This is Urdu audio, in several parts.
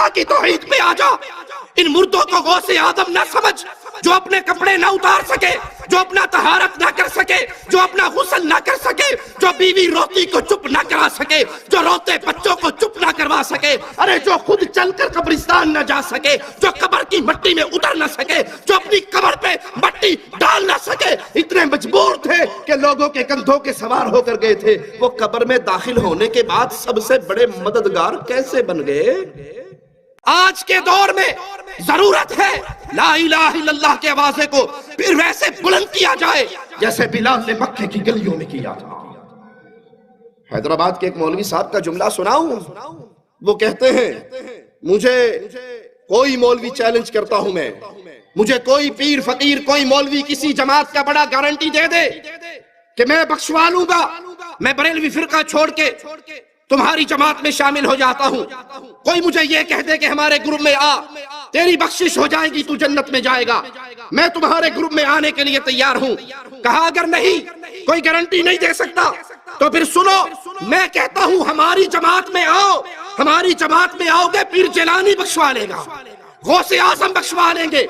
اللہ کی توحید پہ آ جا. ان مردوں کو غوث آدم نہ سمجھ جو اپنے کپڑے نہ اتار سکے، جو اپنا طہارت نہ کر سکے، جو اپنا غسل نہ کر سکے، جو بیوی روتی کو چپ نہ کرا سکے، جو روتے بچوں کو چپ نہ کروا سکے، ارے جو خود چل کر قبرستان نہ جا سکے، جو قبر کی مٹی میں اتر نہ سکے، جو اپنی قبر پہ مٹی ڈال نہ سکے، اتنے مجبور تھے کہ لوگوں کے کندھوں کے سوار ہو کر گئے تھے. وہ قبر میں داخل ہونے کے بعد سب سے بڑے مددگار کیسے بن گئے؟ آج کے دور میں ضرورت ہے لا الہ الا اللہ کے آوازے کو پھر ویسے بلند کیا جائے جیسے بلال نے مکے کی گلیوں میں کیا تھا. حیدرآباد کے ایک مولوی صاحب کا جملہ سناؤں؟ وہ کہتے ہیں مجھے کوئی مولوی چیلنج کرتا ہوں میں، مجھے کوئی پیر فقیر کوئی مولوی کسی جماعت کا بڑا گارنٹی دے دے کہ میں بخشوا لوں گا، میں بریلوی فرقہ چھوڑ کے تمہاری جماعت میں شامل ہو جاتا ہوں. کوئی مجھے یہ کہہ دے کہ ہمارے گروپ میں آ، تیری بخشش ہو جائے گی، تو جنت میں جائے گا، میں تمہارے گروپ میں آنے کے لیے تیار ہوں. کہا اگر نہیں کوئی گارنٹی نہیں دے سکتا تو پھر سنو، میں کہتا ہوں ہماری جماعت میں آؤ، ہماری جماعت میں آؤ گے پیر جیلانی بخشوا لے گا، غوث اعظم بخشوا لیں گے،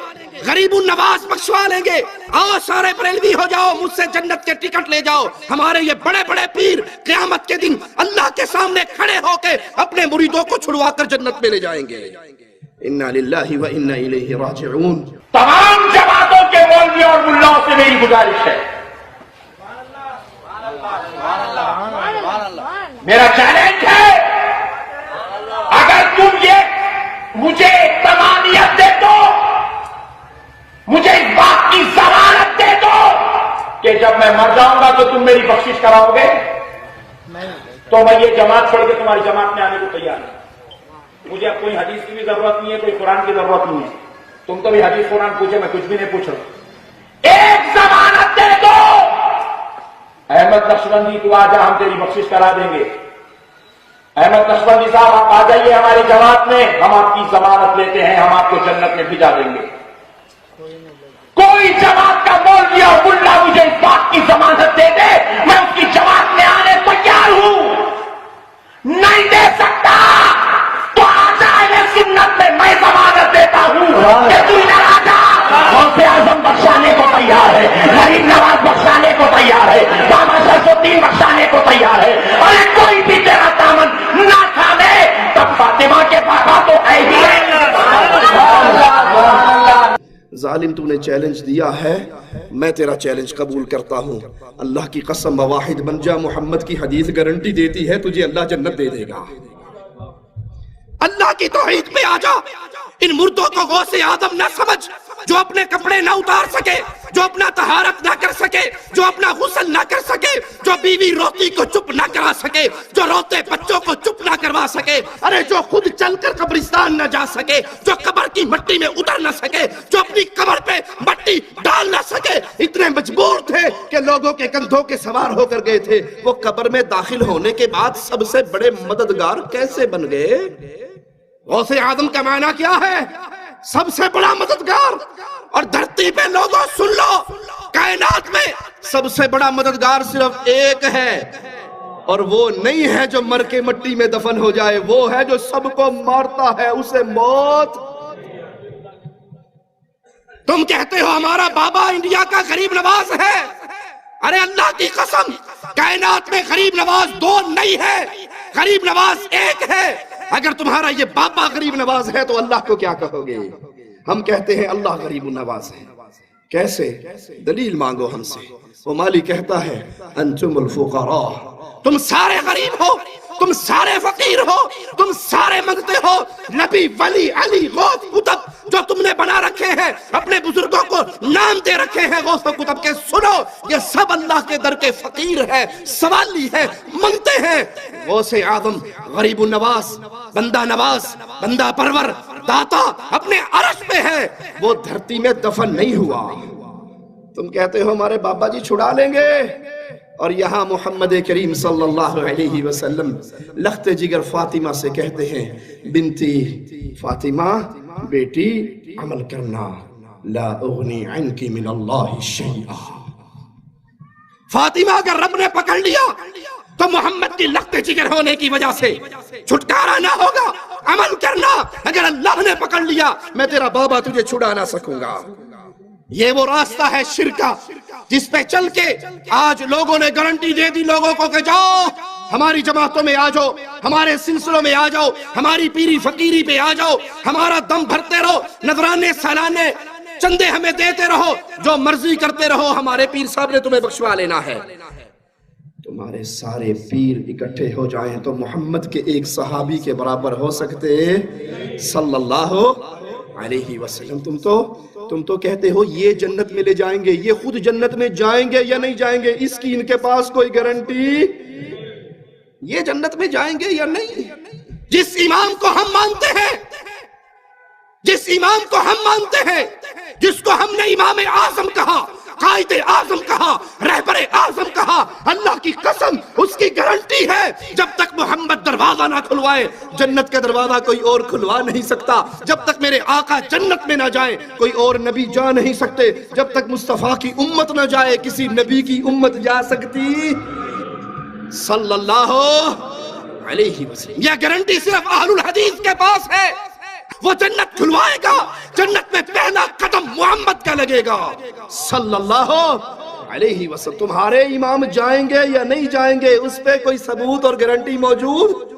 غریب النواز بخشوا لیں گے. آؤ سارے بریلوی ہو جاؤ، مجھ سے جنت کے ٹکٹ لے جاؤ. ہمارے یہ بڑے بڑے پیر قیامت کے دن اللہ کے سامنے کھڑے ہو کے اپنے مریدوں کو چھڑوا کر جنت میں لے جائیں گے. انا للہ و انا الیہ راجعون. تمام جماعتوں کے مولویوں اور ملاؤں سے میری گزارش ہے، میرا چیلنج ہے، اگر تم یہ مجھے تمانیت دے دو، مجھے اس بات کی ضمانت دے دو کہ جب میں مر جاؤں گا تو تم میری بخشش کراؤ گے، تو میں یہ جماعت چھوڑ کے تمہاری جماعت میں آنے کو تیار ہوں. مجھے اب کوئی حدیث کی بھی ضرورت نہیں ہے، کوئی قرآن کی ضرورت نہیں ہے. تم تو بھی حدیث قرآن پوچھے، میں کچھ بھی نہیں پوچھ رہا. ایک ضمانت دے دو، احمد نقشبندی تو آ جا، ہم تیری بخشش کرا دیں گے. احمد نقشبندی صاحب آپ آ جائیے ہماری جماعت میں، ہم آپ کی ضمانت لیتے ہیں، ہم آپ کو جنت میں بھجا دیں گے. کوئی جماعت کا مولوی اور ملا مجھے اس بات کی ضمانت دے دے میں اس کی جماعت میں آنے تیار ہوں. نہیں دے سکتا تو آ جائے میں سنت میں ضمانت دیتا ہوں کہ تو ادھر آ جا. غوث اعظم بخشانے کو تیار ہے، غریب نواز بخشانے کو تیار ہے، بابا شمس الدین بخشانے کو تیار ہے. اور کوئی بھی تیرا دامن نہ کھا لے تب فاطمہ کے پاپا تو ہے ہی ہے. ظالم تو نے چیلنج دیا ہے، میں تیرا چیلنج قبول کرتا ہوں. اللہ کی قسم واحد بن جا، محمد کی حدیث گارنٹی دیتی ہے تجھے اللہ جنت دے دے گا. اللہ کی توحید پہ آ جا. ان مردوں کو غوث آدم نہ سمجھ جو اپنے کپڑے نہ اتار سکے، جو اپنا طہارت نہ کر سکے، جو اپنا غسل نہ کر سکے، جو بیوی روتی کو چپ نہ کرا سکے، جو روتے بچوں کو چپ نہ کروا سکے، ارے جو خود چل کر قبرستان نہ جا سکے، جو قبر کی مٹی میں اتر نہ سکے، جو اپنی قبر پہ مٹی ڈال نہ سکے، اتنے مجبور تھے کہ لوگوں کے کندھوں کے سوار ہو کر گئے تھے. وہ قبر میں داخل ہونے کے بعد سب سے بڑے مددگار کیسے بن گئے؟ غوث اعظم کا معنی کیا ہے؟ سب سے بڑا مددگار. اور دھرتی پہ لوگوں سن لو، کائنات میں سب سے بڑا مددگار صرف ایک ہے، اور وہ نہیں ہے جو مر کے مٹی میں دفن ہو جائے، وہ ہے جو سب کو مارتا ہے، اسے موت. تم کہتے ہو ہمارا بابا انڈیا کا غریب نواز ہے، ارے اللہ کی قسم کائنات میں غریب نواز دو نہیں ہے، غریب نواز ایک ہے. اگر تمہارا یہ بابا غریب نواز ہے تو اللہ کو کیا کہو گے؟ ہم کہتے ہیں اللہ غریب نواز ہے. کیسے؟ دلیل مانگو ہم سے. وہ مالی کہتا ہے انتم الفقراء، تم سارے غریب ہو، تم سارے فقیر ہو، تم سارے منگتے ہو. نبی، ولی، علی، غوث، قطب جو تم نے بنا رکھے ہیں، اپنے بزرگوں کو نام دے رکھے ہیں غوث و قطب کے، سنو یہ سب اللہ کے در کے فقیر ہے، سوالی ہے، منگتے ہیں. غوث اعظم غریب النواز، بندہ نواز، بندہ پرور، داتا اپنے عرش پہ ہے، وہ دھرتی میں دفن نہیں ہوا. تم کہتے ہو ہمارے بابا جی چھڑا لیں گے، اور یہاں محمد کریم صلی اللہ علیہ وسلم لخت جگر فاطمہ سے کہتے ہیں بنتی فاطمہ، بیٹی عمل کرنا، لا اغنی عنکی من اللہ شیئا. فاطمہ اگر رب نے پکڑ لیا تو محمد کی لخت جگر ہونے کی وجہ سے چھٹکارا نہ ہوگا. عمل کرنا، اگر اللہ نے پکڑ لیا میں تیرا بابا تجھے چھڑا نہ سکوں گا. یہ وہ راستہ ہے شرک کا جس پہ چل کے آج لوگوں نے گارنٹی دے دی لوگوں کو کہ جاؤ ہماری جماعتوں میں آ جاؤ، ہمارے سلسلوں میں آ جاؤ، ہماری پیری فقیری پہ آ جاؤ، ہمارا دم بھرتے رہو، نذرانے سالانے چندے ہمیں دیتے رہو، جو مرضی کرتے رہو، ہمارے پیر صاحب نے تمہیں بخشوا لینا ہے. تمہارے سارے پیر اکٹھے ہو جائیں تو محمد کے ایک صحابی کے برابر ہو سکتے صلی اللہ علیہ وسلم. تم تو کہتے ہو یہ جنت میں لے جائیں گے، یہ خود جنت میں جائیں گے یا نہیں جائیں گے اس کی ان کے پاس کوئی گارنٹی. یہ جنت میں جائیں گے یا نہیں. جس امام کو ہم مانتے ہیں، جس امام کو ہم مانتے ہیں، جس کو ہم نے امام اعظم کہا، قائد اعظم کہا، رہبر اعظم کہا، اللہ کی قسم اس کی گارنٹی ہے جب تک محمد دروازہ نہ کھلوائے جنت کا دروازہ کوئی اور کھلوا نہیں سکتا. جب تک میرے آقا جنت میں نہ جائیں کوئی اور نبی جا نہیں سکتے. جب تک مصطفیٰ کی امت نہ جائے کسی نبی کی امت جا سکتی صلی اللہ علیہ وسلم. یہ گارنٹی صرف اہل الحدیث کے پاس ہے. وہ جنت کھلوائے گا، جنت میں پہلا قدم محمد کا لگے گا صلی اللہ علیہ وسلم. تمہارے امام جائیں گے یا نہیں جائیں گے اس پہ کوئی ثبوت اور گارنٹی موجود؟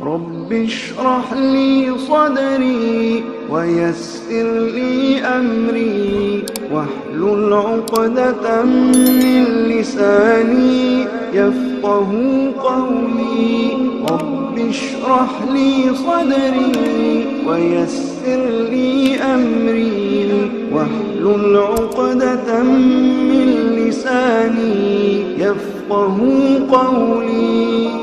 رب اشرح لي صدري ويسر لي أمري واحلل عقدة من لساني يفقه قولي. رب اشرح لي صدري ويسر لي أمري واحلل عقدة من لساني يفقه قولي.